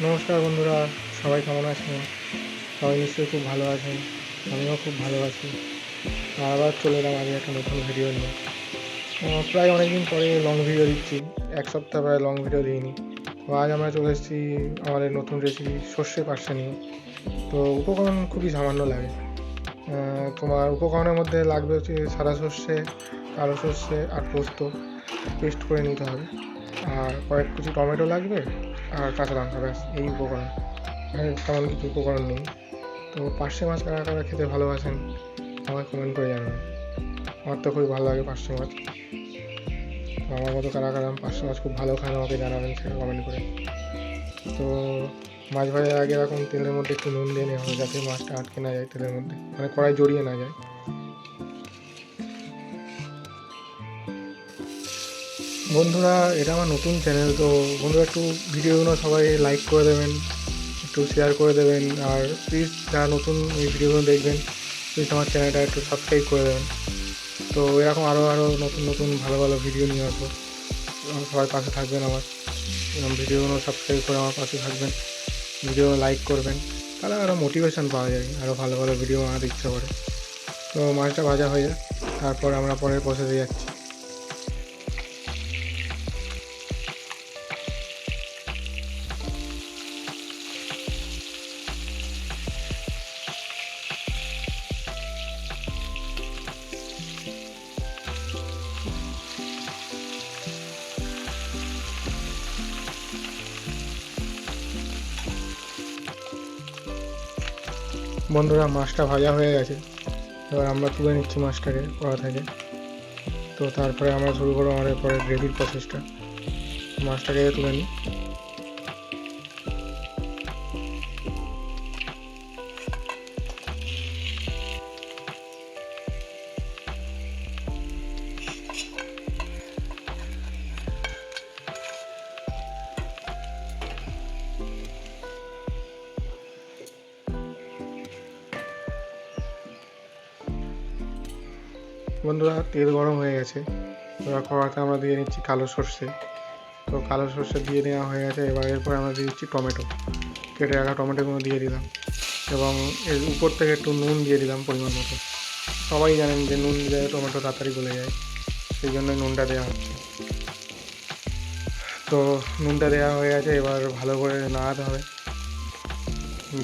নমস্কার বন্ধুরা, সবাই কেমন আছেন? সবাই নিশ্চয়ই খুব ভালো আছেন। আমিও খুব ভালো আছি। আবার চলে এলাম আজকে একটা নতুন ভিডিও নিয়ে। প্রায় অনেকদিন পরে লং ভিডিও দিচ্ছি। ১ সপ্তাহ প্রায় লং ভিডিও দিইনি। তো আজ আমরা চলে এসেছি আমাদের নতুন রেসিপি সর্ষে পার্শে নিয়ে। তো উপকরণ খুবই সামান্য লাগে। তোমার উপকরণের মধ্যে লাগবে হচ্ছে সাদা সর্ষে, কালো সর্ষে আর পোস্ত পেস্ট করে নিতে হবে। আর কয়েক কুচি টমেটো লাগবে আর কাঁচা লঙ্কা, ব্যাস এই উপকরণ। তেমন কিছু উপকরণ নেই। তো পার্শে মাছ কারা কারা খেতে ভালোবাসেন আমায় কমেন্ট করে জানাবেন। আমার তো খুবই ভালো লাগে পার্শে মাছ। তো আমার মতো কারা কারা পার্শে মাছ খুব ভালো খান আমাকে জানাবেন সেটা কমেন্ট করে। তো মাছ ভাজার আগে এরকম তেলের মধ্যে একটু নুন দিয়ে নেওয়া হবে যাতে মাছটা আটকে না যায় তেলের মধ্যে, মানে কড়াই জড়িয়ে না যায়। বন্ধুরা, এটা আমার নতুন চ্যানেল, তো বন্ধুরা একটু ভিডিওগুলো সবাই লাইক করে দেবেন, একটু শেয়ার করে দেবেন, আর প্লিজ যারা নতুন এই ভিডিওগুলো দেখবেন প্লিজ আমার চ্যানেলটা একটু সাবস্ক্রাইব করে দেবেন। তো এরকম আরও নতুন নতুন ভালো ভালো ভিডিও নিয়ে আসবো। সবাই পাশে থাকবেন আমার, ভিডিওগুলো সাবস্ক্রাইব করে আমার পাশে থাকবেন, ভিডিও লাইক করবেন, তাহলে আরও মোটিভেশন পাওয়া যায়, আরও ভালো ভালো ভিডিও বানাতে ইচ্ছা করে। তো মাছটা ভাজা হয়ে যায়, তারপর আমরা পরের প্রসেসে যাচ্ছি। বন্ধুরা, মাছটা ভাজা হয়ে গেছে, এবার আমরা তুলে নিচ্ছি মাছটাকে কড়া থেকে। তো তারপরে আমরা শুরু করবো আমাদের পরে গ্রেভির প্রসেসটা। মাছটাকে তুলে নিই। বন্ধুরা, তেল গরম হয়ে গেছে, এবার কড়াতে আমরা দিয়ে নিচ্ছি কালো সর্ষে। তো কালো সর্ষে দিয়ে নেওয়া হয়ে গেছে, এবার এরপরে আমরা দিয়ে দিচ্ছি টমেটো, কেটে রাখা টমেটোগুলো দিয়ে দিলাম, এবং এর উপর থেকে একটু নুন দিয়ে দিলাম পরিমাণ মতো। সবাই জানেন যে নুন দিলে টমেটো তাড়াতাড়ি গলে যায়, সেই জন্যই নুনটা দেওয়া হচ্ছে। তো নুনটা দেওয়া হয়ে গেছে, এবার ভালো করে নাড়াতে হবে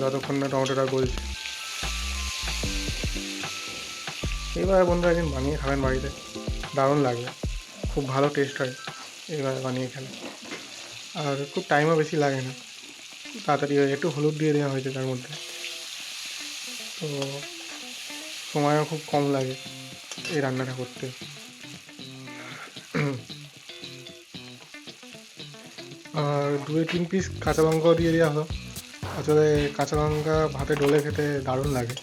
যতক্ষণ না টমেটোটা গলছে। এইভাবে বন্ধুরা একদিন বানিয়ে খাবেন বাড়িতে, দারুণ লাগবে, খুব ভালো টেস্ট হয় এইভাবে বানিয়ে খেলে। আর খুব টাইমও বেশি লাগে না, তাড়াতাড়ি হয়ে, একটু হলুদ দিয়ে দেওয়া হয়েছে তার মধ্যে, তো সময়ও খুব কম লাগে এই রান্নাটা করতে। আর 2-3 পিস কাঁচা লঙ্কাও দিয়ে দেওয়া হলো। আসলে কাঁচা লঙ্কা ভাতে ডলে খেতে দারুণ লাগে,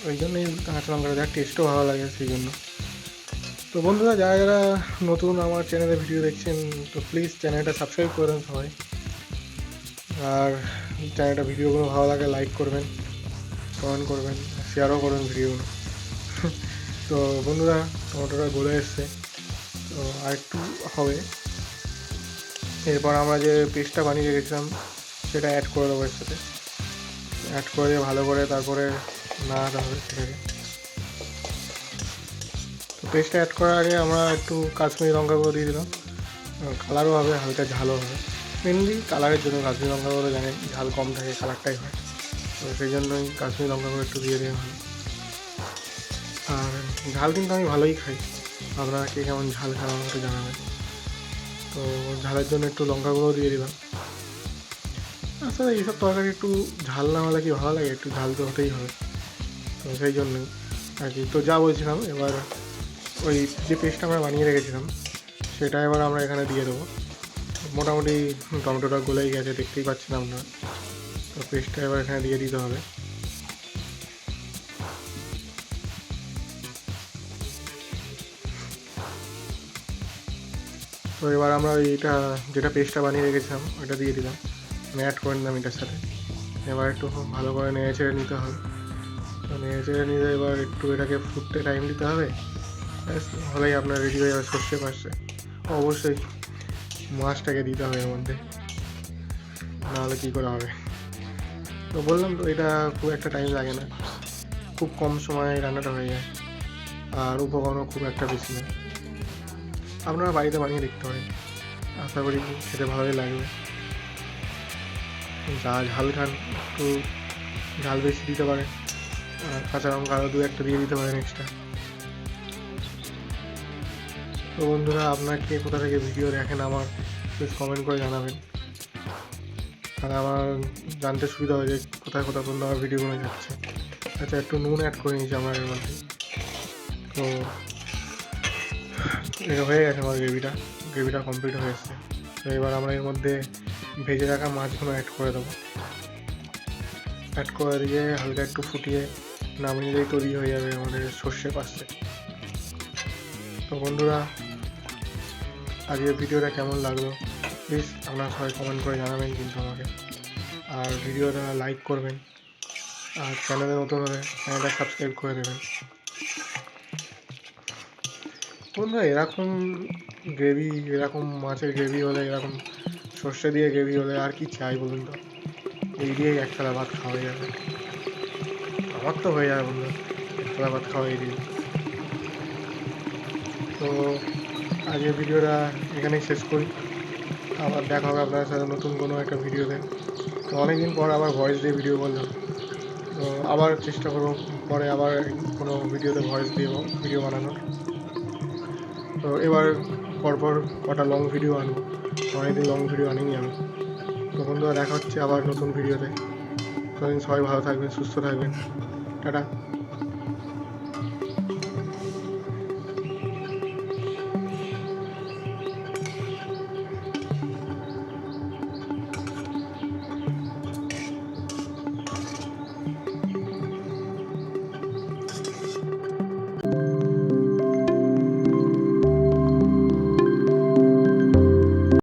ওই জন্যই কাঁচা লঙ্কাটা দেওয়ার টেস্টও ভালো লাগে সেই জন্য। তো বন্ধুরা, যারা যারা নতুন আমার চ্যানেলে ভিডিও দেখছেন, তো প্লিজ চ্যানেলটা সাবস্ক্রাইব করে দেন সবাই। আর চ্যানেলটা ভিডিওগুলো ভালো লাগে লাইক করবেন, কমেন্ট করবেন, শেয়ারও করবেন ভিডিওগুলো। তো বন্ধুরা, টমেটোটা গলে এসছে, তো আর একটু হবে। এরপর আমরা যে পেস্টটা বানিয়ে রেখেছিলাম সেটা অ্যাড করে দেবো এর সাথে, অ্যাড করে ভালো করে তারপরে নাড়াতে হবে সেটাকে। তো পেস্টটা অ্যাড করার আগে আমরা একটু কাশ্মীরি লঙ্কা গুঁড়ো দিয়ে দিলাম, কালারও হবে, হালকা ঝালও হবে। মেনলি কালারের জন্য কাশ্মীরি লঙ্কা গুঁড়ো, জানেন ঝাল কম থাকে কালারটাই হয়, তো সেই জন্যই কাশ্মীরি লঙ্কা গুঁড়ো একটু দিয়ে দেওয়া হয়। আর ঝাল কিন্তু আমি ভালোই খাই, আপনারা কে কেমন ঝাল খান আমাকে জানাবেন। তো ঝালের জন্য একটু লঙ্কা গুঁড়ো দিয়ে দিলাম। আসলে এইসব তরকারি একটু ঝাল না হলে কি ভালো লাগে, একটু ঝাল তো হতেই হবে, তো সেই জন্যই আর কি। তো যা বলছিলাম, এবার ওই যে পেস্টটা আমরা বানিয়ে রেখেছিলাম সেটা এবার আমরা এখানে দিয়ে দেবো। মোটামুটি টমেটোটা গলেই গেছে, দেখতেই পাচ্ছেন আপনারা। তো পেস্টটা এবার এখানে দিয়ে দিতে হবে। তো এবার আমরা এইটা যেটা পেস্টটা বানিয়ে রেখেছিলাম ওইটা দিয়ে দিলাম, অ্যাড করে নিলাম এটার সাথে। এবার একটু ভালো করে নেড়ে চেড়ে নিতে হবে। তো নেড়ে চেড়ে নিলে এবার একটু এটাকে ফুটতে টাইম দিতে হবে, হলেই আপনার রেডি হয়ে যাবে সর্ষে পার্শে। অবশ্যই মাছটাকে দিতে হবে এর মধ্যে। নাহলে কী করে হবে। তো বললাম তো, এটা খুব একটা টাইম লাগে না, খুব কম সময়ে রান্নাটা হয়ে যায়, আর উপকরণও খুব একটা বেশি না। আপনারা বাড়িতে বানিয়ে দেখতে পারেন, আশা করি খেতে ভালোই লাগবে। যা ঝাল খান একটু ঝাল বেশি দিতে পারেন, আর কাঁচা লঙ্কা আরও 2-1টা দিয়ে দিতে পারেন এক্সট্রা। তো বন্ধুরা, আপনারা কে কোথা থেকে ভিডিও দেখেন আমার প্লিজ কমেন্ট করে জানাবেন, তাহলে আমার জানতে সুবিধা হয় যে কোথায় কোথায় বন্ধু আমার ভিডিওগুলো যাচ্ছে। আচ্ছা, একটু নুন অ্যাড করে নিয়েছি আমার এর মধ্যে। তো এটা হয়ে গেছে, আমার গ্রেভিটা কমপ্লিট হয়ে এসছে। তো এবার আমরা এর মধ্যে ভেজে রাখা মাছগুলো অ্যাড করে দেবো। অ্যাড করে দিয়ে হালকা একটু ফুটিয়ে নামিয়ে নিলেই তৈরি হয়ে যাবে আমাদের সর্ষে পাস্তা। তো বন্ধুরা, আজকের ভিডিওটা কেমন লাগলো প্লিজ আপনারা সবাই কমেন্ট করে জানাবেন কিন্তু আমাকে, আর ভিডিওটা লাইক করবেন, আর চ্যানেলে নতুন হলে চ্যানেলটা সাবস্ক্রাইব করে দেবেন। বন্ধুরা, এরকম গ্রেভি, এরকম মাছের গ্রেভি হলে, এরকম সর্ষে দিয়ে গ্রেভি হলে আর কি চাই বলুন তো? এই দিয়েই এক থালা ভাত খাওয়া যাবে, আমার তো হয়ে যাবে বন্ধুরা, এক থালা ভাত খাওয়াই দিয়ে। তো আজকের ভিডিওটা এখানেই শেষ করি, আবার দেখা হবে আপনার সাথে নতুন কোনো একটা ভিডিওতে। তো অনেকদিন পর আবার ভয়েস দিয়ে ভিডিও করলাম, তো আবার চেষ্টা করবো পরে আবার কোনো ভিডিওতে ভয়েস দিয়ে ভিডিও বানানোর। তো এবার পরপর কটা লং ভিডিও আনবো, অনেকদিন লং ভিডিও আনিনি আমি। তো বন্ধুরা, দেখা হচ্ছে আবার নতুন ভিডিওতে। ততদিন সবাই ভালো থাকবেন, সুস্থ থাকবেন, টাটা।